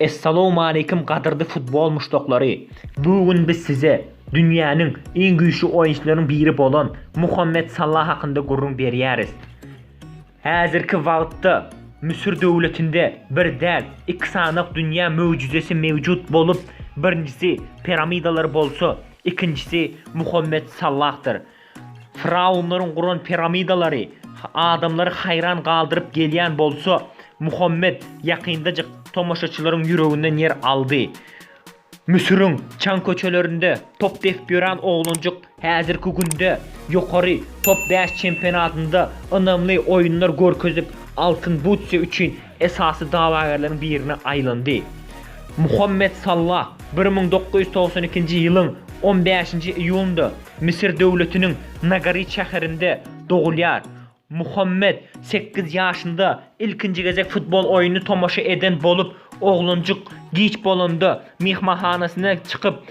Assalamu alaykum qadırlı futbol muştoqları. Bugün biz size dünyanın en güçlü oyuncularının biri bolan Muhammed Salah hakkında gurrun beriyariz. Hazırki vaqtda Mısır dövlətində bir dəl iki sanıq dünya möcüzəsi mevcut bolup, birincisi piramidalar bolsa, ikincisi Muhammed Salah'tır. Firavunların quran piramidaları adamları hayran qaldırıp gelyen bolsa, Muhammed yakındacık tomoşaçıların yüreğinden yer aldı. Mısır'ın çan köçelerinde top def gören oğluncuk hazırki günde yukarı top 5 çempionatında önemli oyunlar görkezip altın butse için esası davagarların birine aylandı. Muhammed Salah 1992 yılın 15 iyunda Mısır devletinin Nagari şəhərində doğulyar. Muhammed 8 yaşında ilkinci gezek futbol oyunu tomoşa eden bolup oğluncuk geç bolanda mihmahanasına çıkıp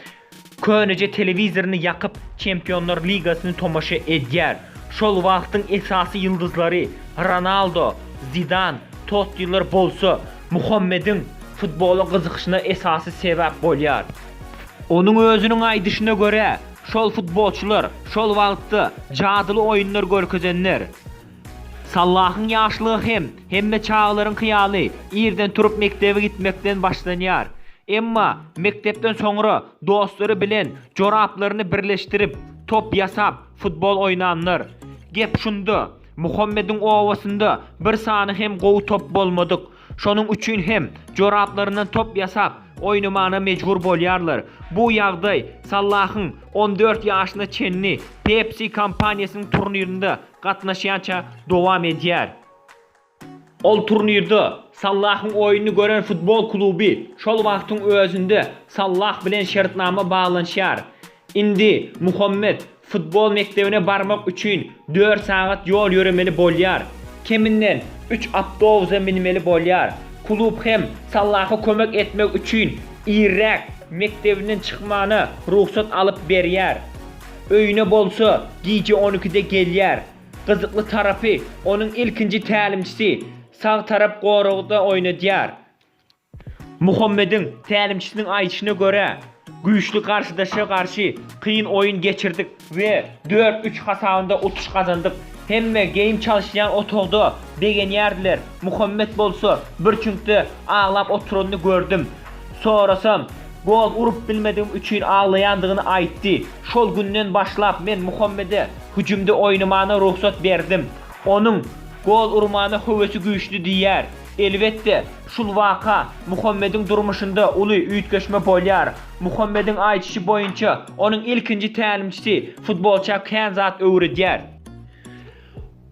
könece televizorunu yakıp Çempionlar Ligasını tomoşa edyer. Şol vaqtın esası yıldızları Ronaldo, Zidane, Totti'ler bolsa Muhammed'in futbola kızıkışına esası sebep bolyar. Onun özünün aydışına göre şol futbolçular şol vaqtda cadılı oyunlar görkezenler. Salah'ın yaşlığı hem çağların kıyalı yerden turup mektebe gitmekten başlanıyor. Emma mektepten sonra dostları bilen çoraplarını birleştirip top yasap futbol oynanır. Gep şunda Muhammed'in ovasında bir sani hem qovu top bolmadık. Şonun üçün hem çoraplarından top yasap oynamana mecbur bolyarlar. Bu yağday Salah'ın 14 yaşında çenli Pepsi kampanyasının turnirinde qatnaşyança devam edyer. Ol turnirde Salah'ın oyunu gören futbol klubu şol vaqtın özünde Salah bilen şartnama bağlanışar. Indi Muhammed futbol mektebine barmak üçün 4 saat yol yürümeli bolyar. Keminden 3 avtobusa minmeli bolyar. Klub hem Salah'a kömek etmek üçün Irak mektebinden çıkmağına ruhsat alıp beryer. Öyüne bolsa gece 12'de gelyer. Kızıklı tarafı onun ilkinci təlimçisi sağ taraf qoruğda oynadyar. Muhammed'in təlimçisinin aytışına göre güçlü karşıdaşa karşı kıyın oyun geçirdik ve 4-3 hasarında utuş kazandık. Hemme game çalışan oturdu degen yerdiler. Muhammed bolsa bir çünkü ağlap oturduğunu gördüm. Sonrasam gol urup bilmediğim için ağlayandığını aytti. Şol günden başlap men Muhammed'e hücumda oynamağına ruhsat verdim. Onun gol urmağına hüvesi güçlü diyer. Elbette şul vaka Muhammed'in durmuşunda ulu üyütgeçme bolyar. Muhammed'in aytışı boyunca onun ilkinci təlimçisi futbolçu Kenzat öğretyer.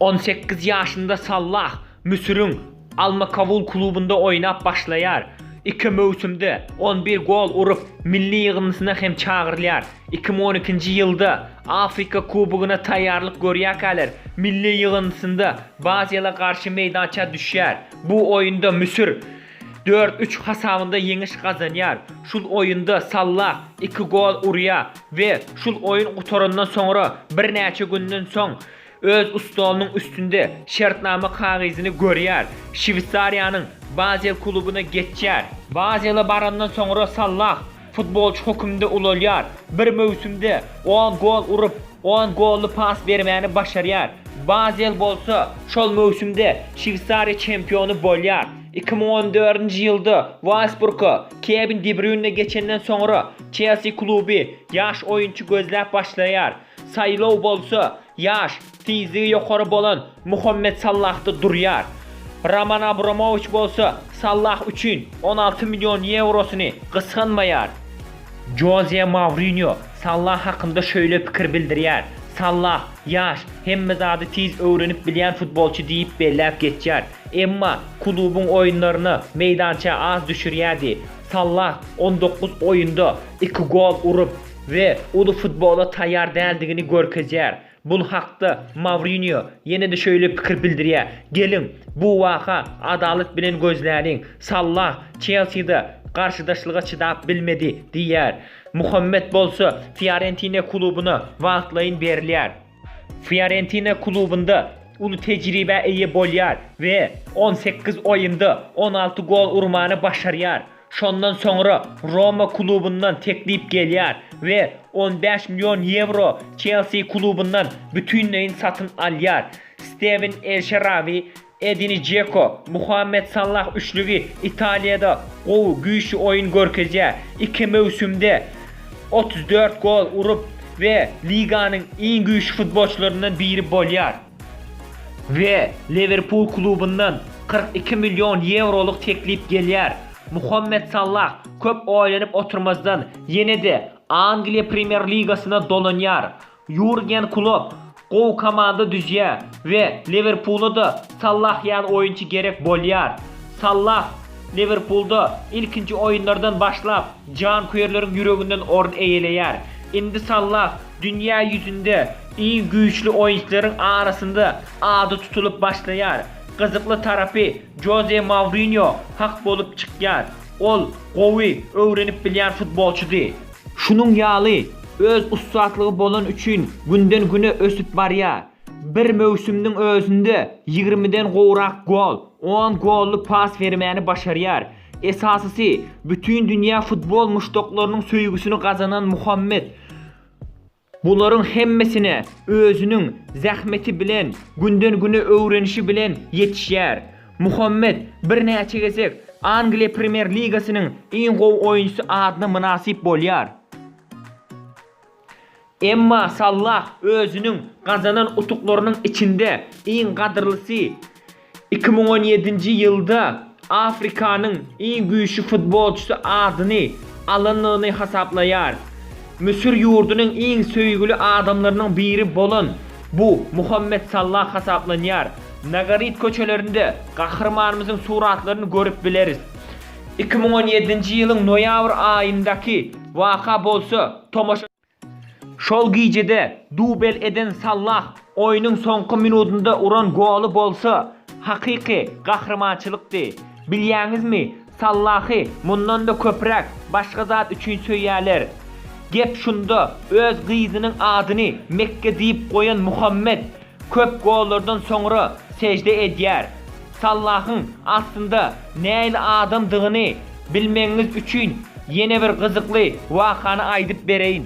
18 yaşında Salah Mısır'ın Al-Makavul klubunda oynap başlayar. 2 mövsümde 11 gol urup milli yığınsına hem çağırlar. 2012 yılda Afrika Kuboguna tayarlık görüyakalar. Milli yığınsında Bazya'la karşı meydança düşer. Bu oyunda Mısır 4-3 hasavında yeniş kazanıyor. Şul oyunda Salah 2 gol uruya ve şul oyun kutorundan sonra bir neçe günden son öz ustalarının üstünde şartnama kağızını görüyor. Şvitsariyanın Basel klubuna geçer. Basel'e barandan sonra Salah futbolcu hükümde uluyor. Bir mövsümde 10 gol urup 10 gollu pas vermeni başarıyor. Basel bolsa şol mövsümde Şvitsariya çempionu bolyar. 2014 yılda Wolfsburg'a Kevin De Bruyne geçenden sonra Chelsea klubu yaş oyuncu gözlep başlayar. Saylov bolsa yaş fiziği yukarı bolan Muhammed Salah'ta duruyor. Roman Abramovich bolsa Salah üçün 16 milyon eurosunu kıskanmayar. Jose Mourinho Salah hakkında şöyle fikir bildiriyor. Salah yaş hem mezadı tiz öğrenip bilen futbolcu deyip bellep geçer. Emma klubun oyunlarını meydança az düşürüyordu. Salah 19 oyunda 2 gol urup ve ulu futbola tayar değildiğini görkezer. Bunun hakkında Mourinho yine de şöyle fikir bildiriyor. Gelin bu vaka adalet bilen gözlerin. Salah Chelsea'de karşıdaşlığa çıdap bilmedi diyer. Muhammed bolsa Fiorentina klubuna vaatlayın verirler. Fiorentina klubunda ulu tecrübe iyi bolyar ve 18 oyunda 16 gol urmanı başarıyar. Şondan sonra Roma klubundan teklif gelýär ve 15 milyon euro Chelsea klubundan bütünleyin satın alýar. Steven El Shaarawy, Edin Dzeko, Muhammed Salah üçlügi İtalya'da güýçli oyun görkezýär. 2 mövsümde 34 gol urup ve liganın en güýçlü futbolçularından biri bolýar. Ve Liverpool klubundan 42 milyon euroluk teklif gelýär. Muhammed Salah köp oýlanyp oturmazdan yine de Angliya Premier Ligasına dolanýar. Jurgen Klopp gow komanda düzýär ve Liverpool'a da Salah ýan oyuncu gerek bolýar. Salah Liverpool'da ilkinci oyunlardan başlap can kuyerlerin yüreğinden orun eýeleýär. Indi Salah dünya yüzünde en güýçlü oyuncuların arasında adı tutulup başlaýar. Kızıklı tarafı Jose Mourinho hak bolup çykýar. Ol gowy öwrenip bilýän futbolçudy. Şunun ýaly öz ustatlygy bolan üçin günden güne ösüp barýar. Bir mövsümniň özünde 20'den gowrak gol, 10 gollu pas vermäni başarýar. Esasysy bütün dünya futbol muşdoklarynyň söýgüsini gazanan Muhammed buların hemmesine özünün zahmeti bilen, günden güne öwrenişi bilen yetişýär. Muhammed bir näçe gezek Angliya Premier Ligasynyň en gowy oyunçusy adyna münasip bolýar. Emma Salah özünün gazanan utuklarynyň içinde en gadyrlysy 2017-nji ýylda Afrikanyň en güýçlü futbolçusy adyny alanyny hasaplaýar. Müsür yurdunun en söýgüli adamlarının biri bolan bu Muhammed Salah hasaplanýar. Nagarit köçelerinde kahramanımızın suratlarını görüp bileriz. 2017-nji ýylyň noýabr aýyndaky waka bolsa tomoşa şol gijede dubel eden Salah oyunun soňky minutunda uran golu bolsa hakyky kahramançylykdy. Bilýäňizmi? Salah'y mundan da köprek başga zat üçin söýýärler. Gep şunda öz gyzynyň adyny Mekke diýip goýan Muhammed köp gollardan soňra secde edýär. Salah'ın aslında näle adamdygyny bilmeňiz üçin ýene bir gyzykly wakany aýdyp bereýin.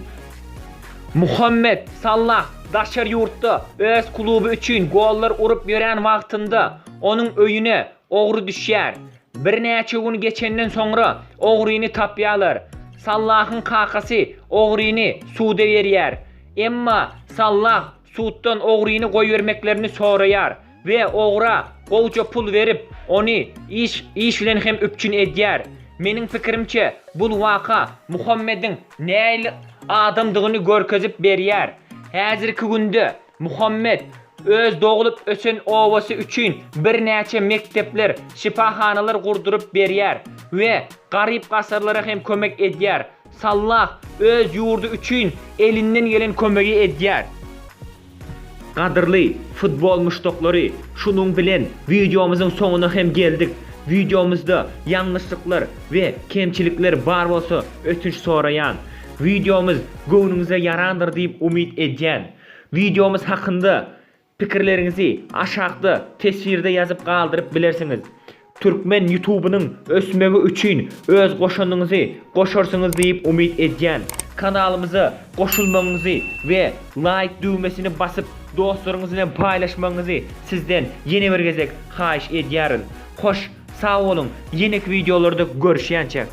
Muhammed Salah daşar ýurtda öz kluby üçin gollar urup ýören wagtynda onun öýüne ogry düşýär. Bir näçe gün geçenden soňra ogryny tapýarlar. Salah'ın kakasy ogryny suda berýär. Emma Salah suutdan ogryny goýbermeklerini soraýar ve ogra gowça pul verip ony iş bilen hem öpçün edýär. Meniň pikirimçe bu waka Muhammed'in näle adamdygyny görkezip berýär. Häzirki günde Muhammed öz dogulup ösen owasy üçin bir näçe mektepler, şifahanalar gurdurup berýär we garyp gasarlara hem kömek edýär. Salah öz ýurdu üçin elinden gelen kömegi edýär. Gadyrly futbol muşdoklary, şunun bilen videomyzyň soňuna hem geldik. Videomuzda yanlışlıklar ve kemçilikler bar bolsa ötünç sorayan. Videomuz göwnüňize yarandyr diýip umid edýän. Videomuz hakynda pikirleriňizi aşağıda tesvirde yazıp galdyryp bilersiňiz. Türkmen YouTube'nyň ösmegi üçin öz goşanyňyzy goşarsyňyz diýip umid edýän. Kanalymyza goşulmaňyzy we like düğmesini basyp dostlaryňyz bilen paýlaşmaňyzy sizden ýene bir gezek haýyş edýäris. Hoş, sağ olun. Yenek videolarda görüşýänçe.